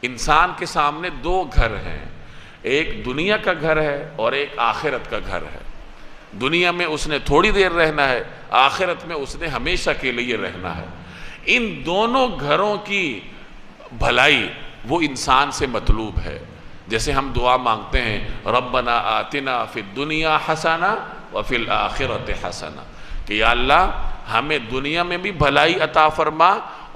انسان کے سامنے دو گھر ہیں، ایک دنیا کا گھر ہے اور ایک آخرت کا گھر ہے۔ دنیا میں اس نے تھوڑی دیر رہنا ہے، آخرت میں اس نے ہمیشہ کے لیے رہنا ہے۔ ان دونوں گھروں کی بھلائی وہ انسان سے مطلوب ہے۔ جیسے ہم دعا مانگتے ہیں ربنا آتنا فی الدنیا حسنہ وفی الآخرۃ حسنہ، کہ یا اللہ ہمیں دنیا میں بھی بھلائی عطا فرما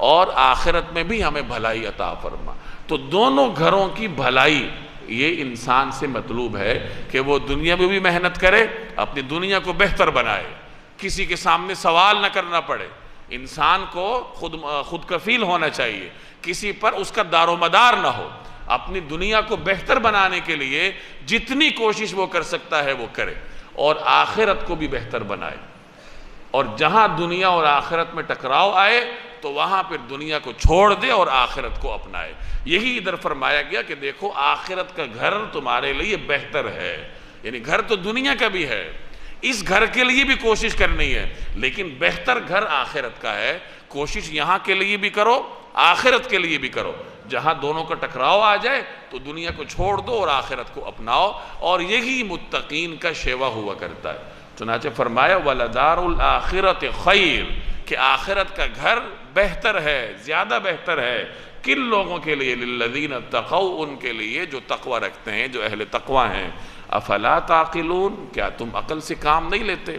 اور آخرت میں بھی ہمیں بھلائی عطا فرما۔ تو دونوں گھروں کی بھلائی یہ انسان سے مطلوب ہے کہ وہ دنیا میں بھی محنت کرے، اپنی دنیا کو بہتر بنائے، کسی کے سامنے سوال نہ کرنا پڑے۔ انسان کو خود کفیل ہونا چاہیے، کسی پر اس کا دار و مدار نہ ہو۔ اپنی دنیا کو بہتر بنانے کے لیے جتنی کوشش وہ کر سکتا ہے وہ کرے، اور آخرت کو بھی بہتر بنائے۔ اور جہاں دنیا اور آخرت میں ٹکراؤ آئے تو وہاں پھر دنیا کو چھوڑ دے اور آخرت کو اپنائے۔ یہی ادھر فرمایا گیا کہ دیکھو آخرت کا گھر تمہارے لیے بہتر ہے، یعنی گھر تو دنیا کا بھی ہے، اس گھر کے لیے بھی کوشش کرنی ہے، لیکن بہتر گھر آخرت کا ہے۔ کوشش یہاں کے لیے بھی کرو، آخرت کے لیے بھی کرو۔ جہاں دونوں کا ٹکراؤ آ جائے تو دنیا کو چھوڑ دو اور آخرت کو اپناؤ، اور یہی متقین کا شیوا ہوا کرتا ہے۔ چنانچہ فرمایا وَلَدَارُ الْآخِرَةِ خَيْرٌ، کہ آخرت کا گھر بہتر ہے، زیادہ بہتر ہے۔ کن لوگوں کے لیے؟ لِلَّذِينَ اتَّقَوْا، ان کے لیے جو تقوی رکھتے ہیں، جو اہل تقوی ہیں۔ افلا تعقلون، کیا تم عقل سے کام نہیں لیتے؟